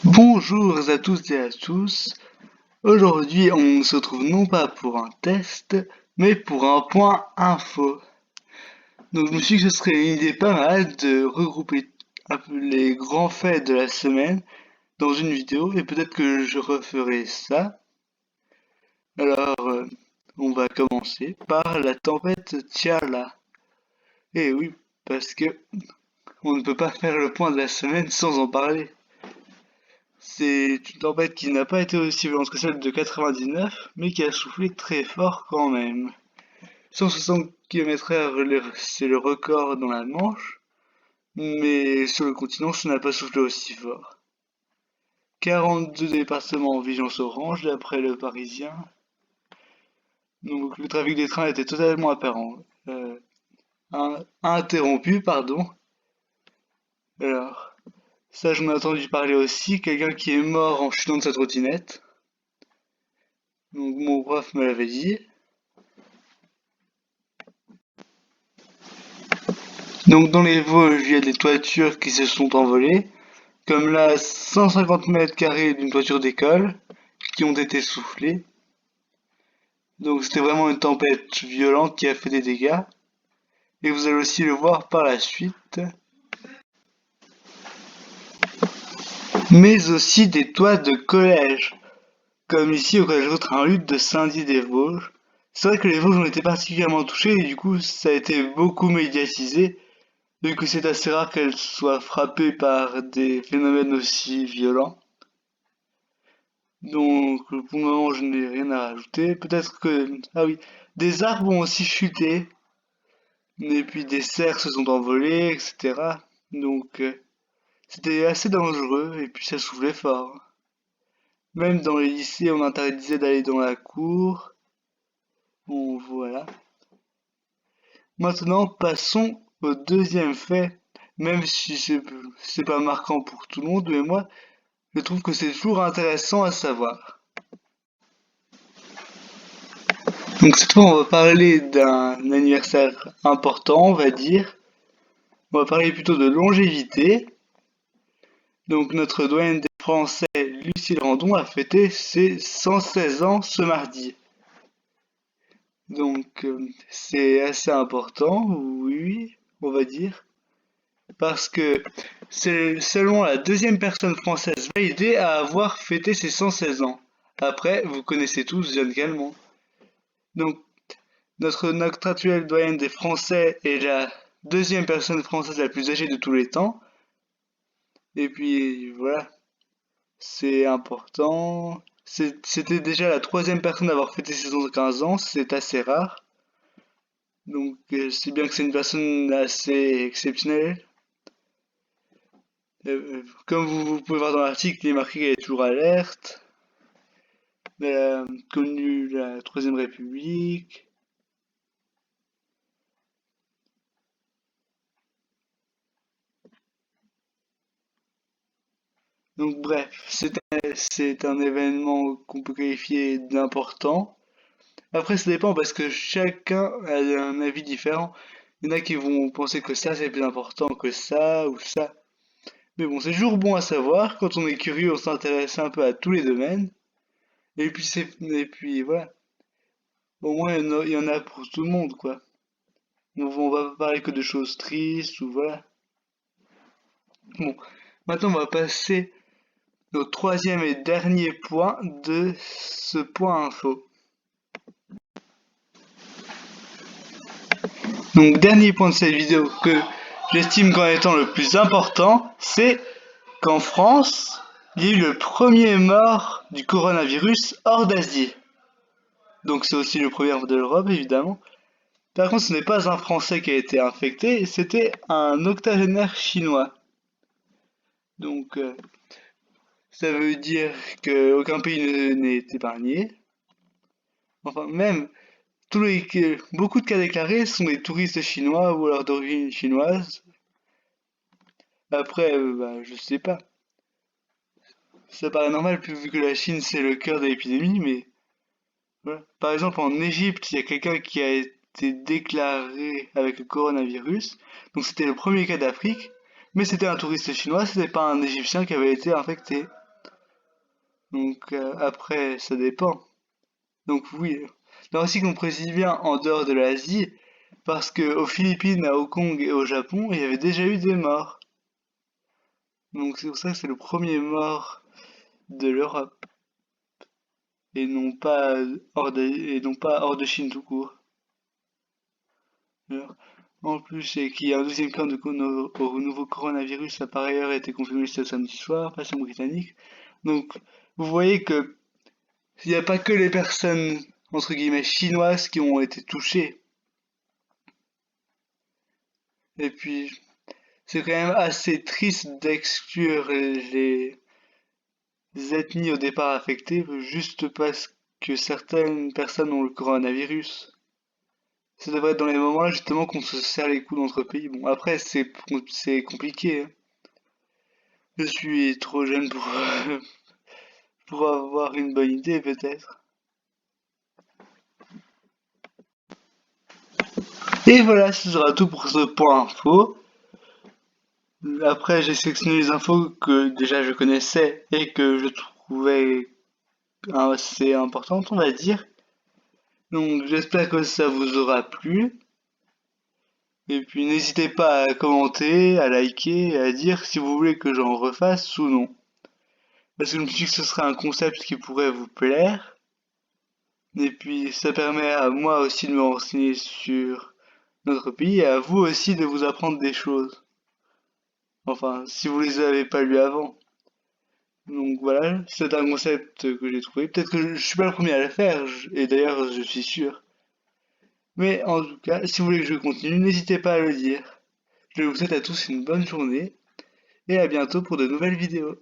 Bonjour à tous et à tous. Aujourd'hui, on se retrouve non pas pour un test, mais pour un point info. Donc, je me suis dit que ce serait une idée pas mal de regrouper un peu les grands faits de la semaine dans une vidéo, et peut-être que je referai ça. Alors, on va commencer par la tempête Tiala. Et oui, parce que on ne peut pas faire le point de la semaine sans en parler. C'est une tempête qui n'a pas été aussi violente que celle de 99, mais qui a soufflé très fort quand même. 160 km/h, c'est le record dans la Manche, mais sur le continent, ça n'a pas soufflé aussi fort. 42 départements en vigilance orange, d'après le Parisien. Donc le trafic des trains était totalement interrompu, pardon. Alors, ça j'en ai entendu parler aussi, quelqu'un qui est mort en chutant de sa trottinette. Donc mon prof me l'avait dit. Donc dans les Vosges, il y a des toitures qui se sont envolées, comme là 150 mètres carrés d'une toiture d'école, qui ont été soufflées. Donc c'était vraiment une tempête violente qui a fait des dégâts. Et vous allez aussi le voir par la suite. Mais aussi des toits de collège, comme ici au collège Vautrin-Lutte de Saint-Dié-des-Vosges. C'est vrai que les Vosges ont été particulièrement touchés et du coup ça a été beaucoup médiatisé, vu que c'est assez rare qu'elles soient frappées par des phénomènes aussi violents. Donc, pour le moment, je n'ai rien à rajouter. Peut-être que... Ah oui, des arbres ont aussi chuté, et puis des cerfs se sont envolés, etc. Donc, c'était assez dangereux, et puis ça soufflait fort. Même dans les lycées, on interdisait d'aller dans la cour. Bon, voilà. Maintenant, passons au deuxième fait. Même si c'est pas marquant pour tout le monde, mais moi, je trouve que c'est toujours intéressant à savoir. Donc cette fois, on va parler d'un anniversaire important, on va dire. On va parler plutôt de longévité. Donc notre doyenne des Français, Lucille Randon, a fêté ses 116 ans ce mardi. Donc c'est assez important, oui, on va dire, parce que c'est seulement la deuxième personne française validée à avoir fêté ses 116 ans. Après, vous connaissez tous Jeanne Calment. Donc notre actuelle doyenne des Français est la deuxième personne française la plus âgée de tous les temps. Et puis voilà, c'est important. C'était déjà la troisième personne à avoir fêté ses 15 ans, c'est assez rare. Donc c'est bien que c'est une personne assez exceptionnelle. Comme vous pouvez voir dans l'article, il est marqué qu'elle est toujours alerte. Elle a connu la Troisième République. Donc bref, c'est un événement qu'on peut qualifier d'important. Après, ça dépend parce que chacun a un avis différent. Il y en a qui vont penser que ça c'est plus important que ça ou ça. Mais bon, c'est toujours bon à savoir. Quand on est curieux, on s'intéresse un peu à tous les domaines. Et puis voilà. Au moins, il y en a pour tout le monde, quoi. On va pas parler que de choses tristes ou voilà. Bon, maintenant on va passer au troisième et dernier point de ce point info. Donc, dernier point de cette vidéo que j'estime comme étant le plus important, c'est qu'en France, il y a eu le premier mort du coronavirus hors d'Asie. Donc c'est aussi le premier de l'Europe, évidemment. Par contre, ce n'est pas un Français qui a été infecté, c'était un octogénaire chinois. Donc ça veut dire qu'aucun pays n'est épargné. Enfin, même beaucoup de cas déclarés sont des touristes chinois ou alors d'origine chinoise. Après, bah, je sais pas. Ça paraît normal vu que la Chine c'est le cœur de l'épidémie, mais voilà. Par exemple, en Égypte, il y a quelqu'un qui a été déclaré avec le coronavirus. Donc c'était le premier cas d'Afrique, mais c'était un touriste chinois, c'était pas un Égyptien qui avait été infecté. Donc après, ça dépend. Donc oui. Là aussi qu'on précise bien en dehors de l'Asie, parce que aux Philippines, à Hong Kong et au Japon, il y avait déjà eu des morts. Donc c'est pour ça que c'est le premier mort de l'Europe et non pas et non pas hors de Chine tout court. Alors, en plus, c'est qu'il y a un deuxième cas au nouveau coronavirus a par ailleurs été confirmé ce samedi soir, patient britannique. Donc vous voyez que il n'y a pas que les personnes entre guillemets chinoises qui ont été touchées. Et puis c'est quand même assez triste d'exclure les ethnies au départ affectées juste parce que certaines personnes ont le coronavirus. Ça devrait être dans les moments-là justement qu'on se serre les coudes entre pays. Bon, après, c'est compliqué, hein. Je suis trop jeune pour, pour avoir une bonne idée, peut-être. Et voilà, ce sera tout pour ce point info. Après, j'ai sélectionné les infos que déjà je connaissais et que je trouvais assez importantes, on va dire. Donc, j'espère que ça vous aura plu. Et puis, n'hésitez pas à commenter, à liker et à dire si vous voulez que j'en refasse ou non. Parce que je me suis dit que ce serait un concept qui pourrait vous plaire. Et puis ça permet à moi aussi de me renseigner sur notre pays et à vous aussi de vous apprendre des choses. Enfin, si vous les avez pas lues avant. Donc voilà, c'est un concept que j'ai trouvé. Peut-être que je suis pas le premier à le faire, et d'ailleurs je suis sûr. Mais en tout cas, si vous voulez que je continue, n'hésitez pas à le dire. Je vous souhaite à tous une bonne journée et à bientôt pour de nouvelles vidéos.